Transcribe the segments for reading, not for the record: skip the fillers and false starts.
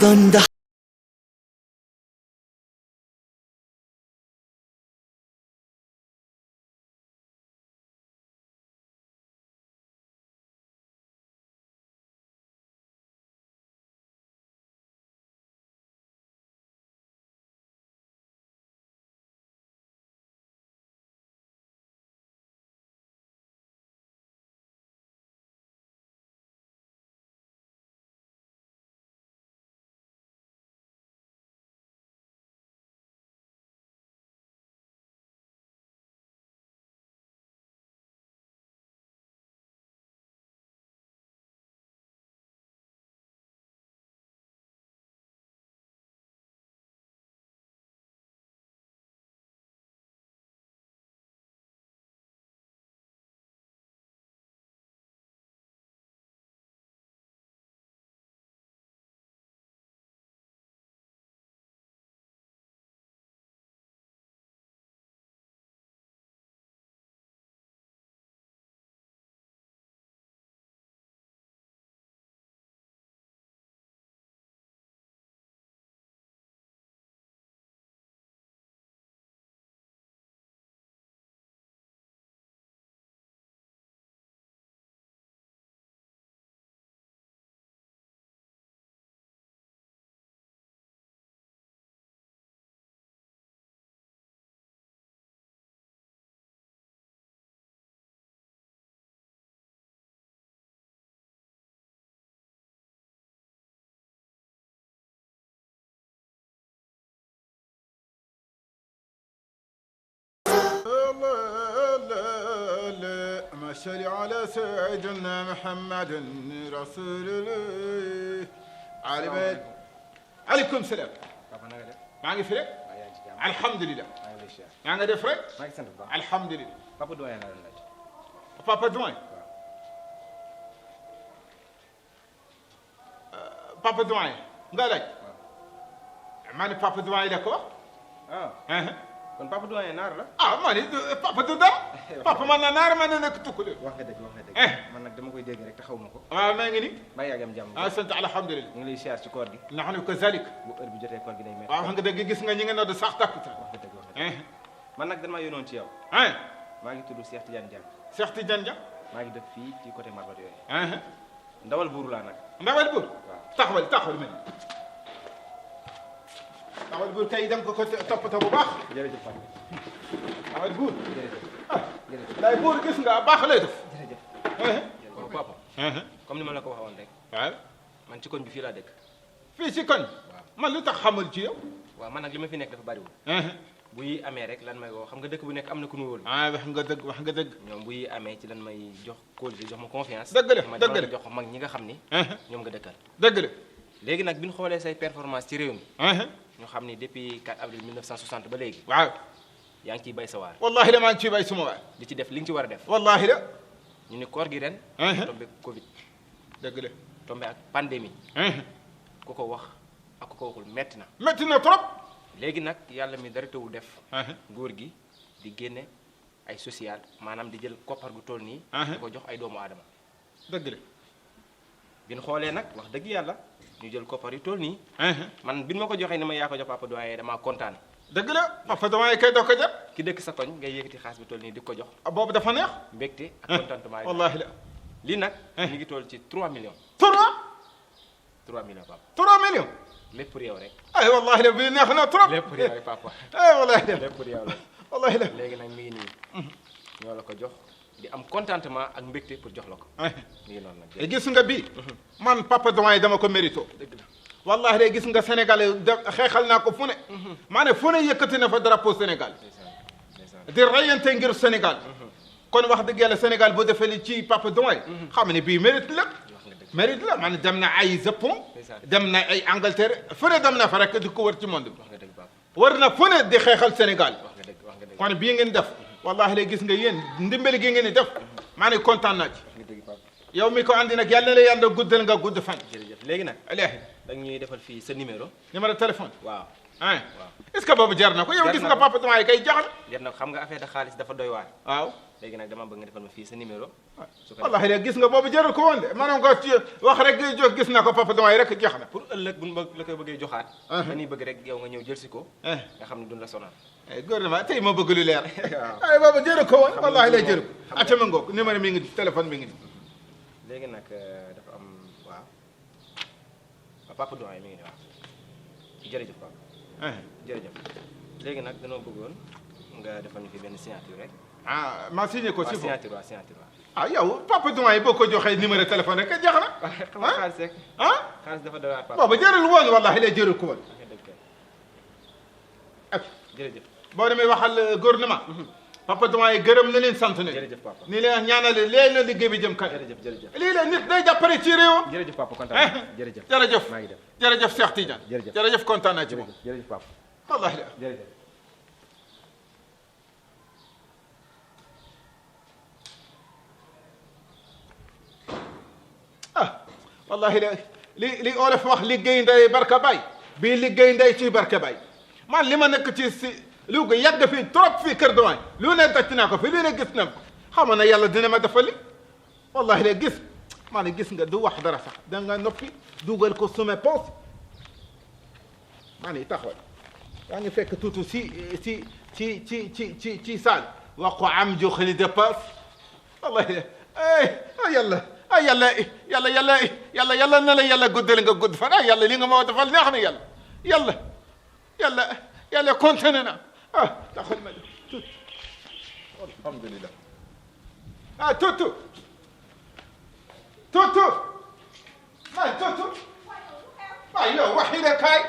Donda. صل على سيدنا محمد رسول الله علي بيت عليكم السلام maa ngi fi rek alhamdulilah yaa nga def rek alhamdulilah Papa Doyen la laaj Papa Doyen Papa Doyen nga laaj maa ne Papa Doyen la ko wax kon Papa Doyen naar la maa ne Papa du dara Papa man na naar man na nekk tukkule wax nga dëgg man nag dama koy dégg rek te xaw ma ko waaw maa ngi ni bàyyi yaa ngi am jàmm sant alhamdulilah ñu ngi lay siyaar ci koor gi nahnu kazalik bu heure bi jotee koor gi day métti waaw wax nga dëgg gis nga ñi nga nodd sax takkuta wax nga dëgg man nag dama yónnoon ci yow maa ngi tudd Cheikh Tidiane Diagne Cheikh Tidiane Diagne maa ngi dëkk fii ci côté Marbat yooyu ndawal buur laa nag ndawal buur waaw taxawal mel ndawal buur kay dem ko toppatoo bu baax jërëjëf Papa ndawal buur jërëjëf day buur gis nga baax lay def jërëjëf Papa comme ni ma la ko waxoon rek waaw man ci koñ bi fii laa dëkk fii ci koñ man lu tax xamul ci yow waaw man nag li ma fi nekk dafa bariwul bu yi amee rek lan may woo xam nga dëkk bu nekk am na ku nu wóolu wax nga dëgg ñoom bu yi amee ci lan may jox qualité jox ma confiance dëgg ma la jox mag ñi nga xam ni ñoom nga dëkkal dëgg la léegi nag bi ñu xoolee say performance ci réew mi ñu xam ni depuis 4 avril 1960 ba léegi waaw yaa ngi ciy bay sa waar wallahi la maa ngi ciy bay suma waar di ci def li nga ci war a def wallahi la ñu ni koor gi ren tombé Covid dëgg la tombé ak pandémie ku ko wax ak ku ko waxul metti na métti na trop léegi nag yàlla mi dara tawul def góor gi di génne ay social maanaam di jël koppar gu toll nii di ko jox ay doomu aadama dëgg la bi ñu xoolee nag wax dëgg yàlla ñu jël koppar yu toll nii man bi ñu ma ko joxee ni ma yaa ko jox Papa Doyen damaa kontaan dëgg la Papa Doyen kay doo ko jot ki dëkk sa koñ ngay yëkkati xaalis bi toll nii di ko jox boobu dafa neex mbégte ak contentement yi wallahi la lii nag ñu ngi toll ci 3 millions 3 millions Papa 3 millions lépp pour yow rek ay wallahi la bi neex na trop lépp pour yow rek Papa ay wallahi la lépp pour yow la wallahi la léegi nag mi ngi nii ñoo la ko jox di am contentement ak mbégte pour jox la ko mi ngi noonu nag gis nga bii man Papa Doyen dama ko mérito dëgg la wallahi de gis nga Sénégal xeexal naa ko fu ne maa ne fu ne yëkkati na fa drapeau Sénégal di rayante ngir Sénégal kon wax dëgg yàlla Sénégal boo defee li ci Papa Doyen xam ne bii mérite la man dem na ay Japon dem na ay Angleterre fu ne dem na fa rek di ko wër ci monde bi wër na fu ne di xeexal Sénégal kon bii ngeen def wallahi de gis nga yéen ndimbali gi ngeen di def maa ne kontaan naa ci yow mi ko andi nag yàlla na la yàlla guddal nga gudd fan jërëjëf léegi nag léegi da ñuy defal fii sa numéro. numéro téléphone. waaw. ah est-ce que boobu jar na ko yow gis nga papa Domaye kay jaxal. jar na ko xam nga affaire de xaalis dafa doy waar. waaw. léegi nag dama bëgg nga defal ma fii sa numéro. wallahi léegi gis nga boobu jarul ko woon de maanaam ko wax rek jóg gis naa ko papa Domaye rek jeex na. pour ëllëg buñ la koy bëggee joxaat. dañuy bëgg rek yow nga ñëw jël si ko. nga xam ne duñ la sonal. gouvernement tey ma bëgg lu leer. waaw boobu jarul ko woon wallahi lay jarul ko. acca ma ngoog numéro mi ngi di téléphone mi ngi di. léegi nag dafa am waaw papa Domaye mi ngi nii waaw jërëjëf papa. jërëjëf léegi nag danoo bëggoon nga defal ñu fi benn signature rek. ah ma signé ko si signature waaw signature waaw. ah yow papa Domaye boo ko joxee numéro téléphone rek jeex na. xam nga xaalis rek. xaalis dafa doy waar papa. boobu jarul woon wallahi lay jarul ko woon. ak jërëjëf. boo demee waxal gouvernement. papa Domaye gërëm na leen sant ne. jërëjëf papa ni leen ñaanale léegi la liggéey bi jëm kanam. jërëjëf jërëjëf. lii la nit day jàppale ci réewam. jërëjëf papa kontaan naa jërëjëf. jërëjëf maa ngi dem jërëjëf Cheikh Tidiane. jërëjëf jërëjëf kontaan naa ci moom. jërëjëf papa. wallahi la jërëjëf. wallahi la li olof wax liggéey ndey barka bay bii liggéey ndey ci barka bay man li ma nekk ci si lu ko yàgg fii trop fii kër Domaye lu ne daj naa ko fi lu ne gis na ko xam na yàlla dina ma defal li wallahi la gis maa ne gis nga du wax dara sax da nga noppi dugal ko suma poos maa ne taxawal yaa ngi fekk tuuti ci saal wax ko am joxali dépasse wallahi la yàlla yàlla na la yàlla guddal nga gudd fan yàlla li nga ma defal neex na yàlla kontaan na taxal ma tut alhamdulillah tutu maa yow waxi la kaay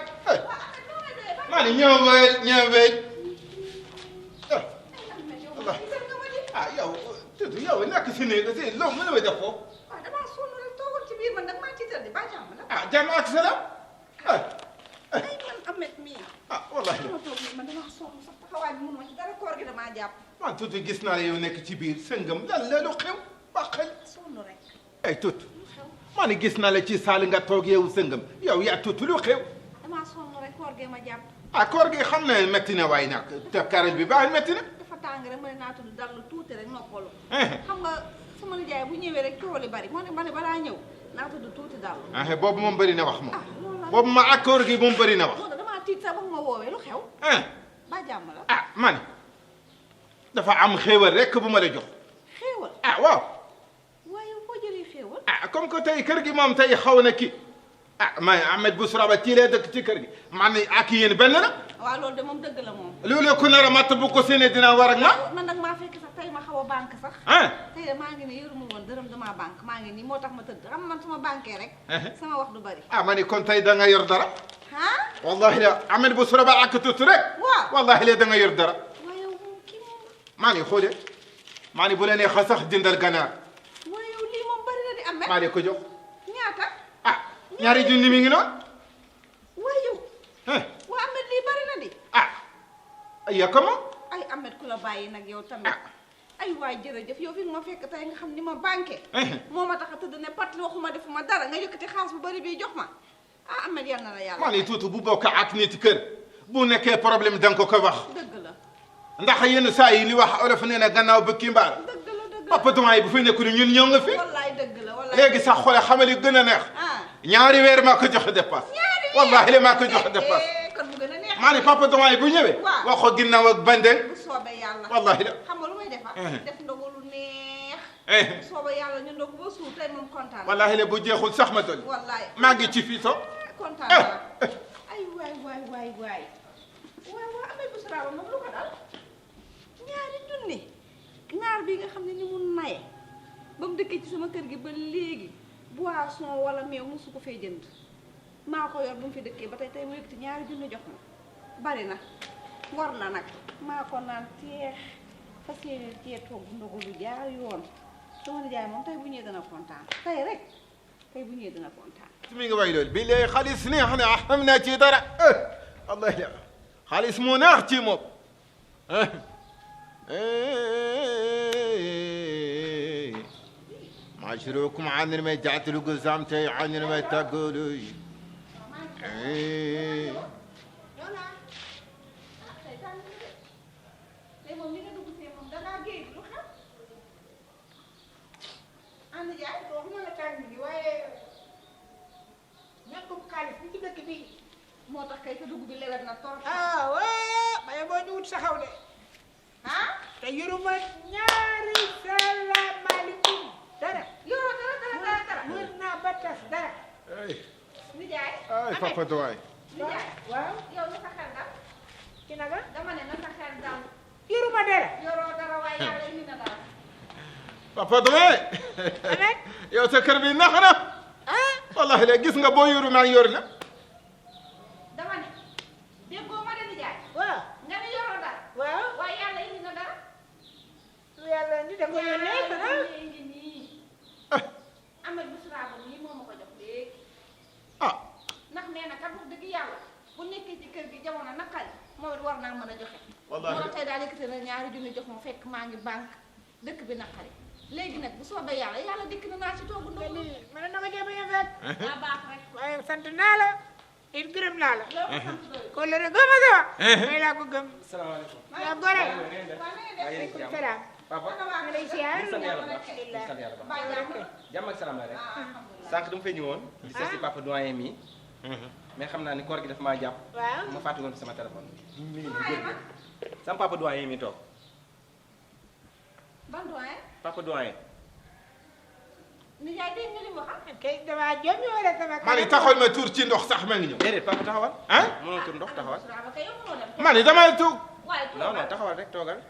maa ni ñëwee yow tutu yow nekk si néeg si loolu mën na def foofu jàmm ak salaam man Ahmed mii wallahi dama toog nii man damaa sonn sax taxawaay bi mun ma ci dara koor gi damaa jàpp man tuuti gis naa la yow nekk ci biir sëngam lan la lu xew ba xel sonn rek ay tuut maa ni gis naa la ci saal nga toog yow sëngam yow yaa tuut lu xew damaa sonn rek koor gi ma jàpp koor gi xam ne métti na waaye nag te karal bi baax métti na dafa tàng rek ma ne naa tudd dallu tuuti rek noppalu xam nga sama nijaay bu ñëwee rek coow li bari moo ne ma ne balaa ñëw naa tudd tuuti dallu boobu moom bëri na wax moom boobu ma ak koor gi moom bëri na wax damaa tiit sax ba ma woowee lu xew ba jàmm la man dafa am xéewal rek bu ma la jox xéewal waaw waaye foo jëlee xéewal comme que tey kër gi moom tey xaw na kii may Ahmed Bousra Ba ci lee dëkk ci kër gi man ak yéen benn la waaw loolu de moom dëgg la moom loolu ku nar a matt bu ko séenee dina war ak ma man nag maa fekk sax tey ma xaw a banque sax tey de maa ngi ne yoruma woon dërëm damaa banque maa ngi nii moo tax ma tëdd xam man suma banquee rek sama wax du bari ma ni kon tey da nga yor dara wallahi la Ahmed Bousra Ba ak tuuti rek waaw wallahi la da nga yor dara waaye yow kii moom maa ni xoole maa ni bu la neexee sax jëndal ganaar waaye yow lii moom bari na di Ahmed maa ni ko jox ñaata ñaari junni mi ngi noonu waaye yow waa Ahmed lii bari na di yàq ma ay Ahmed ku la bàyyi nag yow tamit ay waay jërëjëf yow fi nga ma fekk tey nga xam ni ma banqué moo ma tax a tëdd ne pat waxuma defuma dara nga yëkkati xaalis bu bari bii jox ma Ahmed yal na la yàlla maa ni tuuti bu bokk ak nit kër bu nekkee problème da nga ko wax dëgg la ndax yenn saa yi li wax olof nee na gannaaw bëkki mbaar dëgg la papa Domaye bu fi nekkul ñun ñoo nga fi wallaay dëgg la wallaay léegi sax xoole xamal yi gën a neex ñaari weer maa ko joxe dépasse wallahi la maa ko joxe dépasse kon mu gën a neex maa ni papa Domaye bu ñëwee wax ko ginnaaw ak bandeng bu soobee yàlla wallahi la xam nga lu may defar def ndogu lu neex bu soobee yàlla ñu ndogu ba suur tey moom kontaan wallahi la bu jeexul sax ma dolli wallaay maa ngi ci fii so kontaan naa ay waay waa Ahmed Bousra Ba moom lu ko dal ñaari junni naar bi nga xam ne ni mu naye ba mu dëkkee ci sama kër gi ba léegi boisson wala meew mosu ko fee jënd maa ko yor ba mu fi dëkkee ba tey mu yëkkati ñaari junni jox ma bari na ngor na nag maa ko naan teex fas yéene cee togg ndogu lu jaar yoon sama nijaay moom tey bu ñëwee dana kontaan tey rek tey bu ñëwee dana kontaan mi ngi way loolu bi léegi xaalis neex na xam naa ci dara wallahi la xaalis moo neex ci moom معاشركم عن ما جعت القزام تي عن ما تقولوا tey tàng na de tey moom li nga dugg see moom dangaa géej lu xam ànd jaay waxuma la tàng gi waaye ñàkkum xaalis bi ci dëkk bi. moo tax kay sa dugg bi lewet na torop ah waa baye boo ñu wut saxaw de. ah te yoruma ñaari salaamaaleykum dara. yoroo dara mën naa ba tas dara. ay nijaay ay papa doy nijaay waaw yow na sa xel dal ci naga dama ne na sa xel dal yoruma dara. yoroo dara waaye yàlla indi na dara papa doy amet yow sa kër bi nax na ah wallahi léegi gis nga boo yoru maa ngi yor la dama ne déggoo ma de nijaay waaw nga ne yoroo dara waaw waaye yàlla indi na dara lu yàlla ni da ko yónnee xanaa. ngi nii Ahmed Bouchra ba nii moo ma ko jox léegi ah ndax nee na kat wax dëgg yàlla bu nekkee ci kër gi jamono naqari moom it war naa mën a joxe Wallaahi. moo tax tey daal yëkkati na ñaari junni jox ma fekk maa ngi banque dëkk bi naqari léegi nag bu soobee yàlla yàlla dikk na naa ci toogu nga ndogu ni mën na ma jéem a yëngat. daa baax rek waaye sant naa la it gërëm naa la. loolu sant doy ko la gëm a sama. may laa ko gëm. salaamaaleykum. yaa gore. waa na ngeen def waaleykum salaam. papa. maa ngi lay ziar. sant yàlla bu baax alhamdulilah. sant yàlla bu baax. baa jàmm la jàmm ak salaam la rek. alhamdulilah sànq dama fay ñëwoon. di seet si papa doyen mi. mais xam naa ni koor gi daf maa jàpp. waaw. ma fàtte woon sama téléphone. mi ngi nii waaye jël man sama papa doyen mi toog. ban doyen papa doyen. nijaay dégg nga li mu wax kay damaa jom ñu wala sama. maa ni taxawal ma tuur ci ndox sax ma ngi ñëw déedéet papa taxawal. ah mënoo tur ndox taxawal. Bouchra ba kay yow mënoo dem maa ni damay tuug waaye non non taxawal rek toogal.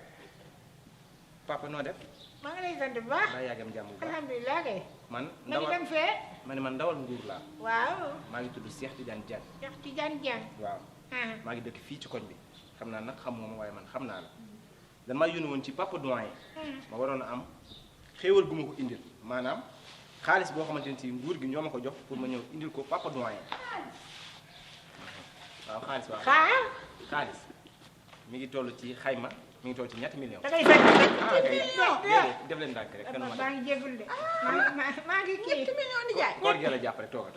papa noo def. maa ngi lay sant bu baax. daa yàggam jàmm bu baax. alhamdulilah kay. man ma ngi ndawal dem fee. ma ne man ndawal nguur laa. waaw. maa ngi tudd Cheikh Tidiane Diagne. Cheikh Tidiane Diagne. waaw ah maa ngi dëkk fii ci koñ bi xam naa nag xamoo ma waaye man xam naa la dan maa yónni woon ci papa doyen ma waroon a am xéewal gu ma ko indil maanaam xaalis boo xamante ne si nguur gi ñoo ma ko jox pour ma ñëw indil ko papa doyen waaw xaalis waaw xaalis mi ngi toll ci xayma mi ngi toll ci ñetti millions. da ngay sant rek. ah kay déedéet def leen ndànk rek kan ma maa ngi jégalu de. maa ngi kii. ñetti million nijaay koor gi la jàpp rek toogal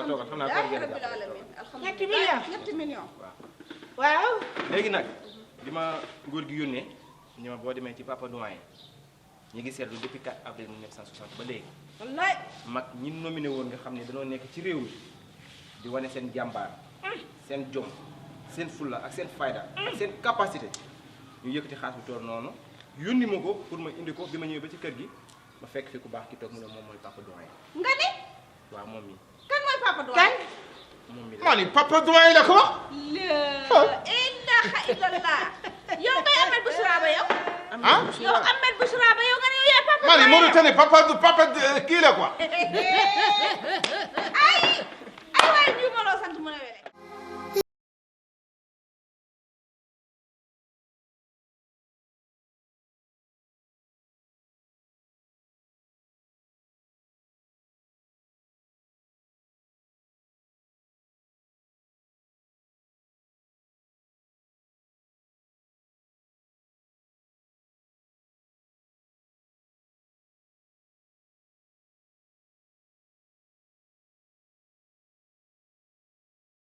toogal xam naa koor gi la rabbil jàpp alamin ñetti million. ñetti million waaw waaw. léegi nag bi ma nguur gi yónnee ñu ma boo demee ci papa doyen ñu ngi seetlu depuis 4 avril 1960 ba léegi wallaay mag ñi nominé woon nga xam ne dañoo nekk ci réew mi di wane seen jàmbaar seen jom seen fulla ak seen fayda ak seen capacité ñu yëkkati xaalis bi tool noonu yónni ma ko pour ma indi ko bi ma ñëwee ba ci kër gi ma fekk fi ku baax ki toog mu ne moom mooy papa doyen nga ni waaw moom mi kan mooy papa doyen kan. moom mi maa ni papa doyen la ko wax la ilaha illallah yow ngay Ahmed Bouchra ba yow ah yow Ahmed Bouchra ba yow nga ne yow yaay papa maa ni doyen Mauritanie papa kii la quoi ay ay waaye ñu ma loo sant mu ne wele